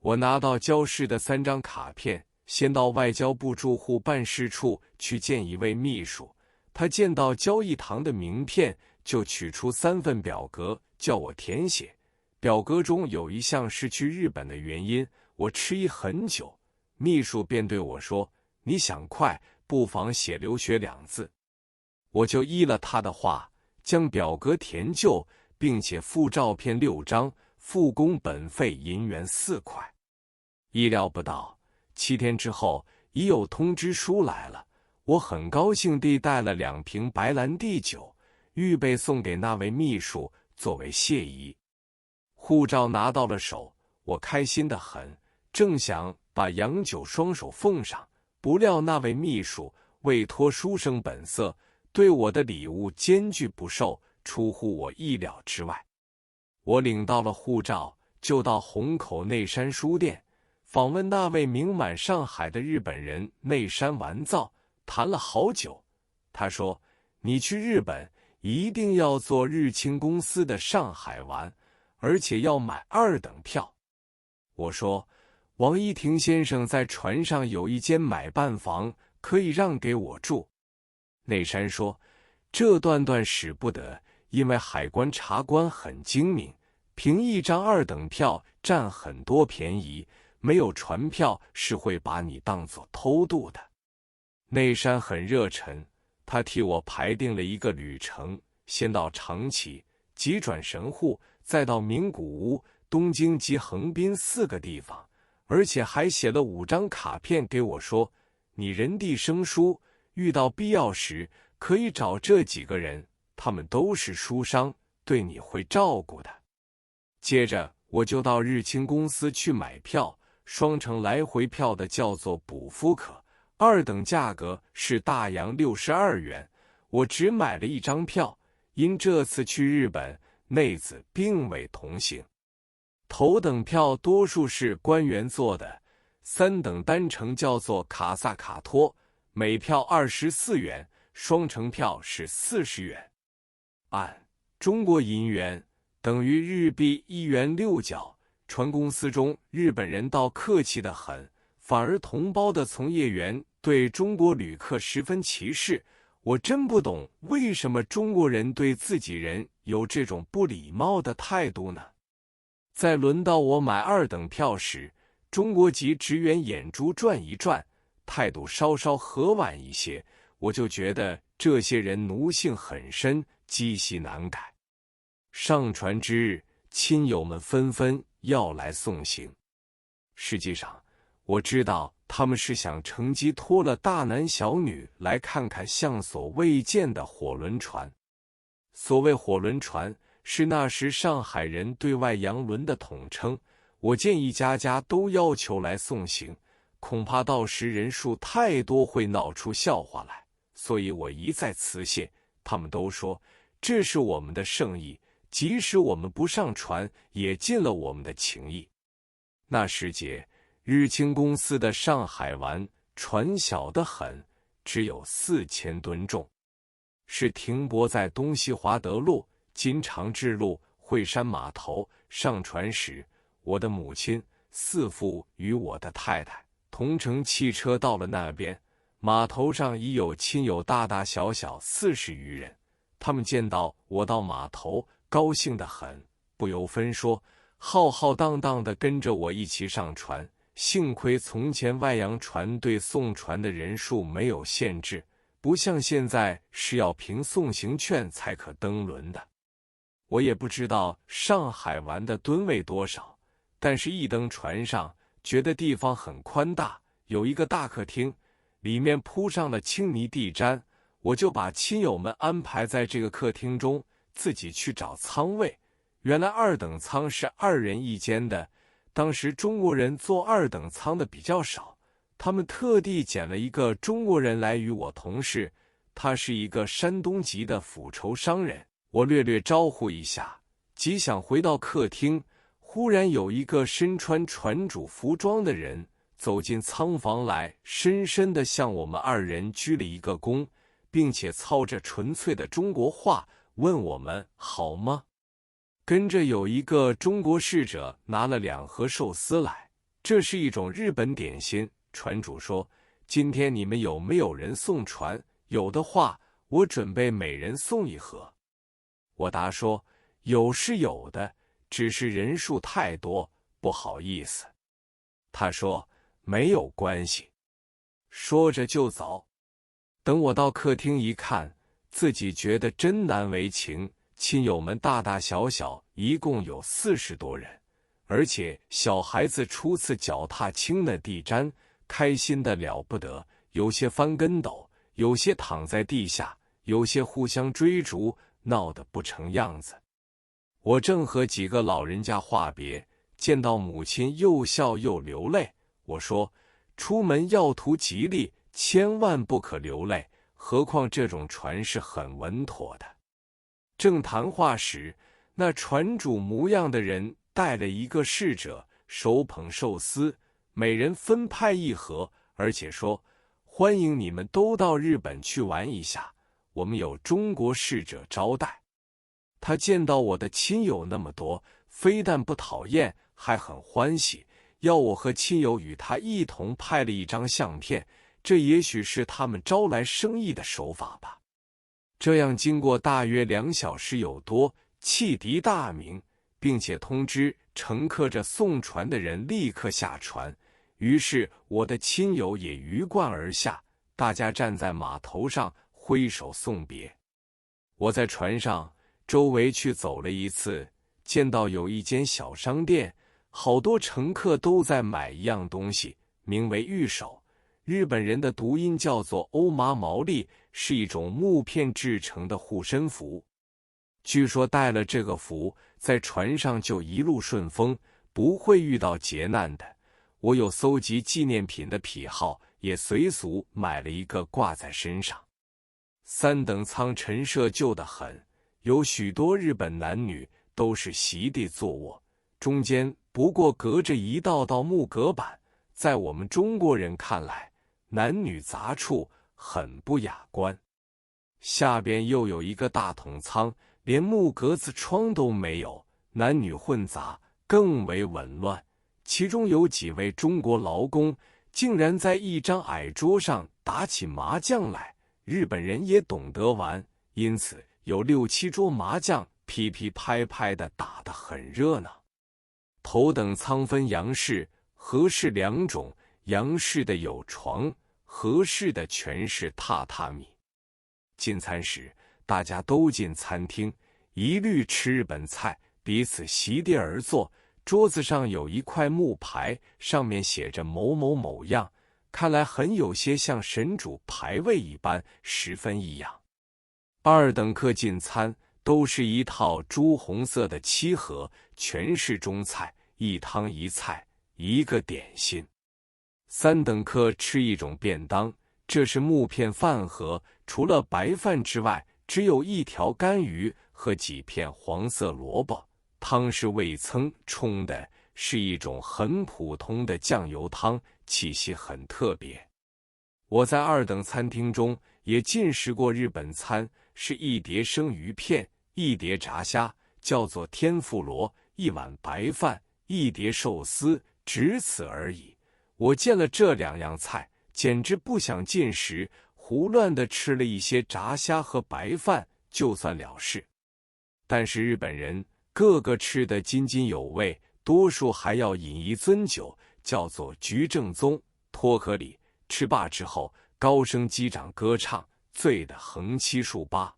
我拿到交市的3张卡片，先到外交部驻沪办事处去见一位秘书。他见到交易堂的名片，就取出3份表格，叫我填写。表格中有一项是去日本的原因，我迟疑很久，秘书便对我说：“你想快，不妨写留学2字。”我就依了他的话，将表格填就，并且附照片6张，付工本费银元4块。意料不到，7天之后已有通知书来了。我很高兴地带了2瓶白兰地酒，预备送给那位秘书作为谢意。护照拿到了手，我开心得很，正想把洋酒双手奉上，不料那位秘书未脱书生本色，对我的礼物坚决不受，出乎我意料之外。我领到了护照，就到虹口内山书店访问那位名满上海的日本人内山完造，谈了好久。他说：“你去日本一定要坐日清公司的上海丸，而且要买2等票。”我说：“王一亭先生在船上有一间买办房，可以让给我住。”内山说：“这断使不得，因为海关查官很精明，凭1张2等票占很多便宜，没有船票是会把你当作偷渡的。”内山很热忱，他替我排定了一个旅程，先到长崎，急转神户，再到名古屋、东京及横滨4个地方，而且还写了5张卡片给我说：“你人地生疏，遇到必要时可以找这几个人，他们都是书商，对你会照顾的。”接着我就到日清公司去买票，双程来回票的叫做补夫可，2等价格是大洋62元，我只买了1张票，因这次去日本，内子并未同行。头等票多数是官员坐的，3等单程叫做卡萨卡托，每票24元，双程票是40元。按中国银元等于日币1元6角。船公司中日本人倒客气得很，反而同胞的从业员对中国旅客十分歧视。我真不懂为什么中国人对自己人有这种不礼貌的态度呢？在轮到我买2等票时，中国籍职员眼珠转一转，态度稍稍和婉一些，我就觉得这些人奴性很深，积习难改。上船之日，亲友们纷纷要来送行。实际上，我知道他们是想乘机拖了大男小女来看看向所未见的火轮船。所谓火轮船，是那时上海人对外洋轮的统称。我见一家家都要求来送行，恐怕到时人数太多会闹出笑话来，所以我一再辞谢。他们都说这是我们的圣意，即使我们不上船，也尽了我们的情谊。那时节，日清公司的上海湾船小得很，只有4000吨重，是停泊在东西华德路、金长治路、惠山码头。上船时，我的母亲、4父与我的太太同乘汽车到了那边。码头上已有亲友大大小小40余人，他们见到我到码头，高兴得很，不由分说，浩浩荡荡地跟着我一起上船。幸亏从前外洋船对送船的人数没有限制，不像现在是要凭送行券才可登轮的。我也不知道上海湾的吨位多少，但是一登船上，觉得地方很宽大，有一个大客厅，里面铺上了青泥地毡，我就把亲友们安排在这个客厅中，自己去找舱位。原来2等舱是2人一间的，当时中国人坐2等舱的比较少，他们特地捡了一个中国人来与我同事，他是一个山东籍的府筹商人。我略略招呼一下，即想回到客厅，忽然有一个身穿船主服装的人走进舱房来，深深地向我们2人鞠了一个躬，并且操着纯粹的中国话问我们好吗？跟着有一个中国侍者拿了2盒寿司来，这是一种日本点心。船主说：“今天你们有没有人送船？有的话，我准备每人送一盒。”我答说：“有是有的，只是人数太多，不好意思。”他说：“没有关系。”说着就走。等我到客厅一看，自己觉得真难为情。亲友们大大小小一共有40多人，而且小孩子初次脚踏青的地毡，开心得了不得，有些翻跟斗，有些躺在地下，有些互相追逐，闹得不成样子。我正和几个老人家话别，见到母亲又笑又流泪。我说：“出门要图吉利，千万不可流泪，何况这种船是很稳妥的。”正谈话时，那船主模样的人带了一个侍者，手捧寿司，每人分派一盒，而且说：“欢迎你们都到日本去玩一下，我们有中国侍者招待。”他见到我的亲友那么多，非但不讨厌，还很欢喜，要我和亲友与他一同拍了一张相片。这也许是他们招来生意的手法吧。这样经过大约2小时有多，汽笛大鸣，并且通知乘客着送船的人立刻下船。于是我的亲友也鱼贯而下，大家站在码头上挥手送别。我在船上周围去走了一次，见到有一间小商店，好多乘客都在买一样东西，名为玉手。日本人的读音叫做欧麻毛利，是一种木片制成的护身符。据说戴了这个符，在船上就一路顺风，不会遇到劫难的。我有搜集纪念品的癖好，也随俗买了一个挂在身上。3等舱陈设旧得很，有许多日本男女都是席地坐卧，中间不过隔着一道道木隔板，在我们中国人看来，男女杂处，很不雅观。下边又有一个大筒舱，连木格子窗都没有，男女混杂，更为紊乱。其中有几位中国劳工竟然在一张矮桌上打起麻将来。日本人也懂得玩，因此有6、7桌麻将噼噼拍拍的打得很热闹。头等舱分洋式、和式2种，洋式的有床，和式的全是榻榻米。进餐时，大家都进餐厅，一律吃日本菜，彼此席地而坐。桌子上有一块木牌，上面写着某某某样，看来很有些像神主牌位一般，十分异样。2等客进餐都是一套朱红色的7盒，全是中菜，一汤一菜，一个点心。3等客吃一种便当，这是木片饭盒，除了白饭之外，只有1条干鱼和几片黄色萝卜。汤是味噌冲的，是一种很普通的酱油汤，气息很特别。我在2等餐厅中也进食过日本餐，是一碟生鱼片，一碟炸虾，叫做天妇罗，一碗白饭，一碟寿司，只此而已。我见了这2样菜，简直不想进食，胡乱地吃了一些炸虾和白饭，就算了事。但是日本人个个吃得津津有味，多数还要饮一樽酒，叫做菊正宗脱壳里。吃罢之后，高声击掌歌唱，醉得横七竖八。